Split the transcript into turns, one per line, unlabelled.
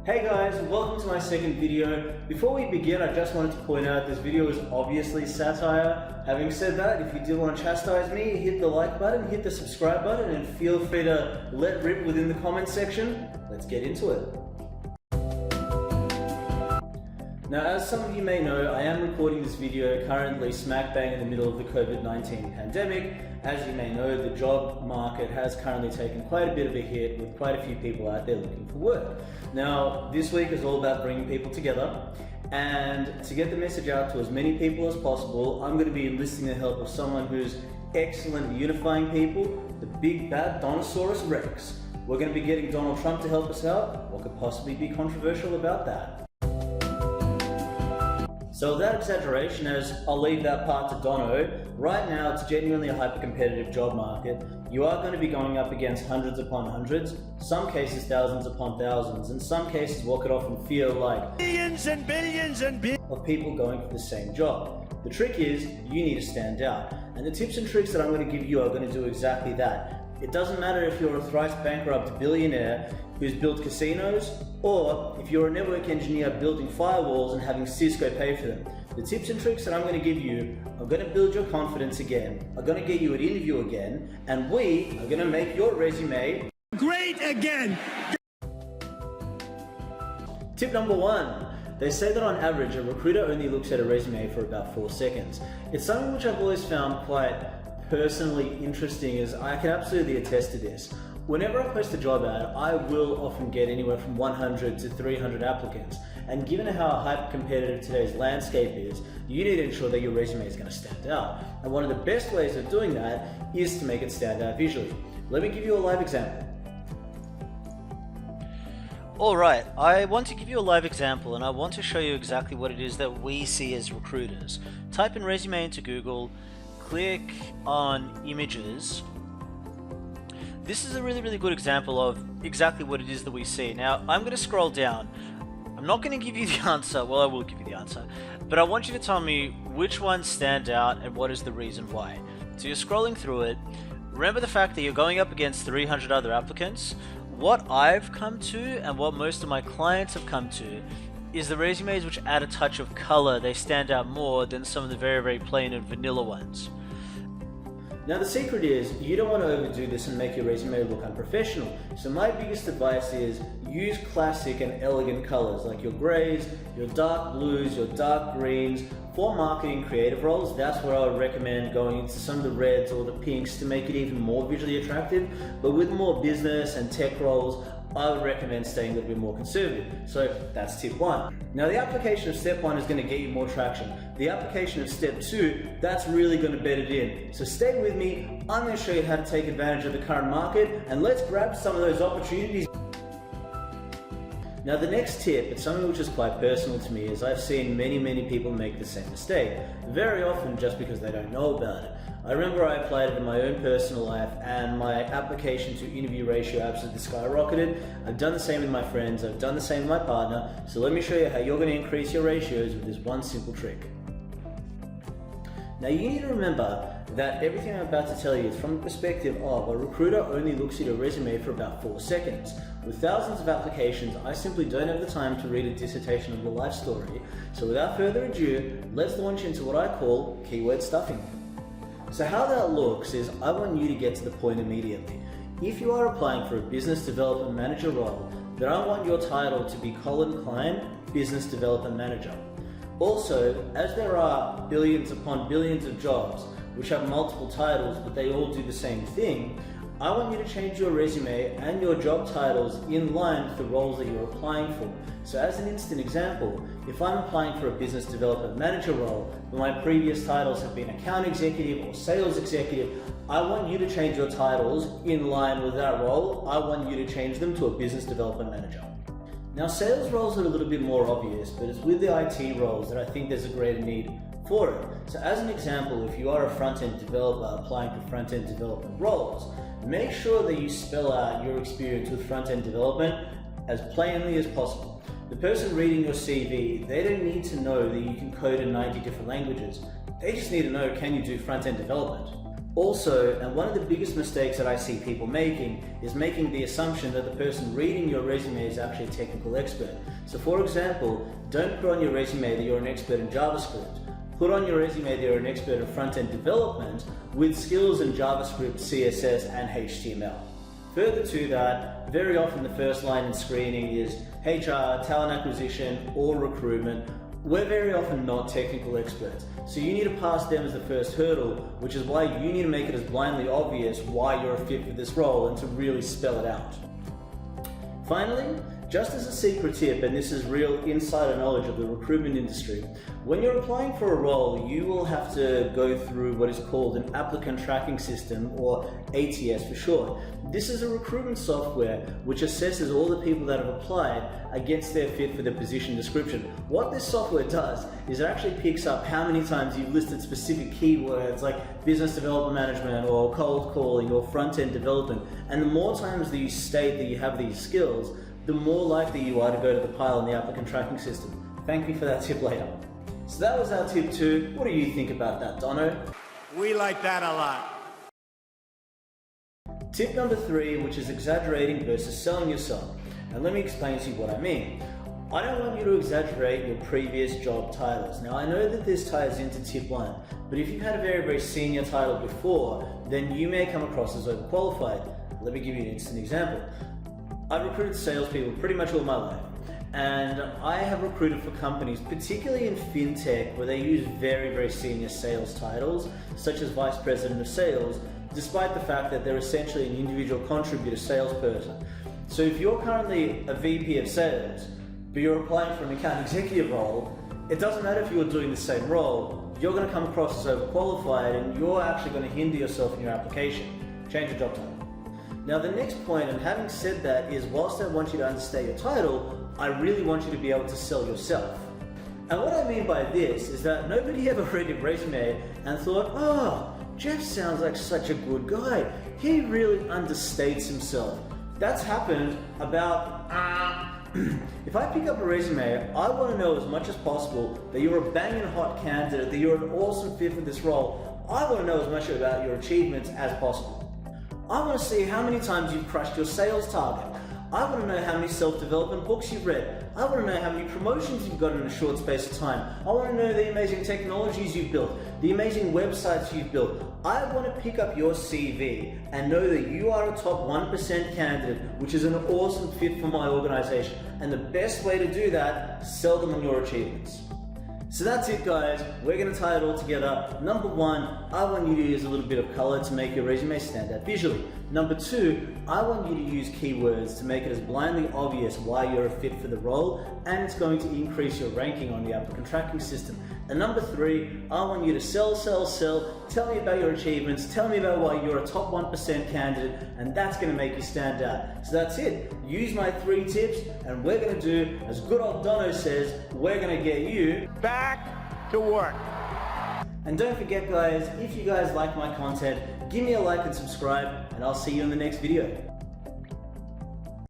Hey guys, welcome to my second video. Before we begin, I just wanted to point out this video is obviously satire. Having said that, if you do want to chastise me, hit the like button, hit the subscribe button, and feel free to let rip within the comment section. Let's get into it. Now, as some of you may know, I am recording this video currently smack bang in the middle of the COVID-19 pandemic. As you may know, the job market has currently taken quite a bit of a hit with quite a few people out there looking for work. Now, this week is all about bringing people together, and to get the message out to as many people as possible, I'm going to be enlisting the help of someone who's excellent at unifying people, the big bad Donosaurus Rex. We're going to be getting Donald Trump to help us out. What could possibly be controversial about that? So without exaggeration, as I'll leave that part to Dono, right now it's genuinely a hyper-competitive job market. You are going to be going up against hundreds upon hundreds, some cases thousands upon thousands, in some cases what could often feel like billions and billions and billions of people going for the same job. The trick is, you need to stand out. And the tips and tricks that I'm going to give you are going to do exactly that. It doesn't matter if you're a thrice bankrupt billionaire who's built casinos, or if you're a network engineer building firewalls and having Cisco pay for them. The tips and tricks that I'm going to give you are going to build your confidence again, are going to get you an interview again, and we are going to make your resume great again. Tip number 1. They say that on average, a recruiter only looks at a resume for about 4 seconds. It's something which I've always found quite personally interesting, as I can absolutely attest to this. Whenever I post a job ad, I will often get anywhere from 100 to 300 applicants. And given how hyper-competitive today's landscape is, you need to ensure that your resume is going to stand out. And one of the best ways of doing that is to make it stand out visually. Let me give you a live example.
Alright, I want to give you a live example, and I want to show you exactly what it is that we see as recruiters. Type in resume into Google, click on images. This is a really good example of exactly what it is that we see. Now, I'm going to scroll down. I'm not going to give you the answer, well I will give you the answer, but I want you to tell me which ones stand out and what is the reason why. So you're scrolling through it. Remember the fact that you're going up against 300 other applicants. What I've come to, and what most of my clients have come to, is the resumes which add a touch of color. They stand out more than some of the very plain and vanilla ones.
Now the secret is, you don't want to overdo this and make your resume look unprofessional. So my biggest advice is, use classic and elegant colors like your grays, your dark blues, your dark greens. For marketing creative roles, that's where I would recommend going into some of the reds or the pinks to make it even more visually attractive. But with more business and tech roles, I would recommend staying a little bit more conservative. So that's tip 1. Now the application of step 1 is going to get you more traction. The application of step 2, that's really going to bed it in. So stay with me, I'm going to show you how to take advantage of the current market, and let's grab some of those opportunities. Now the next tip, it's something which is quite personal to me, is I've seen many people make the same mistake, very often just because they don't know about it. I remember I applied it in my own personal life, and my application to interview ratio absolutely skyrocketed. I've done the same with my friends, I've done the same with my partner, so let me show you how you're going to increase your ratios with this one simple trick. Now you need to remember that everything I'm about to tell you is from the perspective of a recruiter only looks at your resume for about 4 seconds. With thousands of applications, I simply don't have the time to read a dissertation of your life story, so without further ado, let's launch into what I call keyword stuffing. So how that looks is, I want you to get to the point immediately. If you are applying for a business development manager role, then I want your title to be Colin Klein, Business Development Manager. Also, as there are billions upon billions of jobs which have multiple titles but they all do the same thing, I want you to change your resume and your job titles in line with the roles that you're applying for. So as an instant example, if I'm applying for a business development manager role, but my previous titles have been account executive or sales executive, I want you to change your titles in line with that role. I want you to change them to a business development manager. Now sales roles are a little bit more obvious, but it's with the IT roles that I think there's a greater need for it. So as an example, if you are a front-end developer applying for front-end development roles, make sure that you spell out your experience with front-end development as plainly as possible. The person reading your CV, they don't need to know that you can code in 90 different languages. They just need to know, can you do front-end development? Also, and one of the biggest mistakes that I see people making is making the assumption that the person reading your resume is actually a technical expert. So for example, don't put on your resume that you're an expert in JavaScript. Put on your resume that you're an expert in front-end development with skills in JavaScript, CSS, and HTML. Further to that, very often the first line in screening is HR, talent acquisition, or recruitment. We're very often not technical experts, so you need to pass them as the first hurdle, which is why you need to make it as blindly obvious why you're a fit for this role and to really spell it out. Finally, just as a secret tip, and this is real insider knowledge of the recruitment industry, when you're applying for a role, you will have to go through what is called an applicant tracking system, or ATS for short. This is a recruitment software which assesses all the people that have applied against their fit for the position description. What this software does is it actually picks up how many times you've listed specific keywords like business development management or cold calling or front-end development, and the more times that you state that you have these skills, the more likely you are to go to the pile in the applicant tracking system. Thank me for that tip later. So that was our tip 2. What do you think about that, Dono?
We like that a lot.
Tip number 3, which is exaggerating versus selling yourself. And let me explain to you what I mean. I don't want you to exaggerate your previous job titles. Now I know that this ties into tip 1, but if you've had a very senior title before, then you may come across as overqualified. Let me give you an instant example. I've recruited salespeople pretty much all my life, and I have recruited for companies, particularly in fintech, where they use very senior sales titles, such as Vice President of Sales, despite the fact that they're essentially an individual contributor salesperson. So if you're currently a VP of Sales, but you're applying for an account executive role, it doesn't matter if you're doing the same role, you're going to come across as overqualified, and you're actually going to hinder yourself in your application. Change your job title. Now the next point, and having said that, is whilst I want you to understate your title, I really want you to be able to sell yourself. And what I mean by this is that nobody ever read your resume and thought, oh, Jeff sounds like such a good guy. He really understates himself. That's happened about, if I pick up a resume, I want to know as much as possible that you're a banging hot candidate, that you're an awesome fit for this role. I want to know as much about your achievements as possible. I want to see how many times you've crushed your sales target. I want to know how many self-development books you've read. I want to know how many promotions you've got in a short space of time. I want to know the amazing technologies you've built, the amazing websites you've built. I want to pick up your CV and know that you are a top 1% candidate, which is an awesome fit for my organization. And the best way to do that, sell them on your achievements. So that's it, guys. We're going to tie it all together. Number 1, I want you to use a little bit of color to make your resume stand out visually. Number 2, I want you to use keywords to make it as blindly obvious why you're a fit for the role, and it's going to increase your ranking on the applicant tracking system. And number 3, I want you to sell. Tell me about your achievements. Tell me about why you're a top 1% candidate, and that's going to make you stand out. So that's it. Use my 3 tips, and we're going to do, as good old Dono says, we're going to get you
Back to work.
And don't forget, guys, if you guys like my content, give me a like and subscribe, and I'll see you in the next video.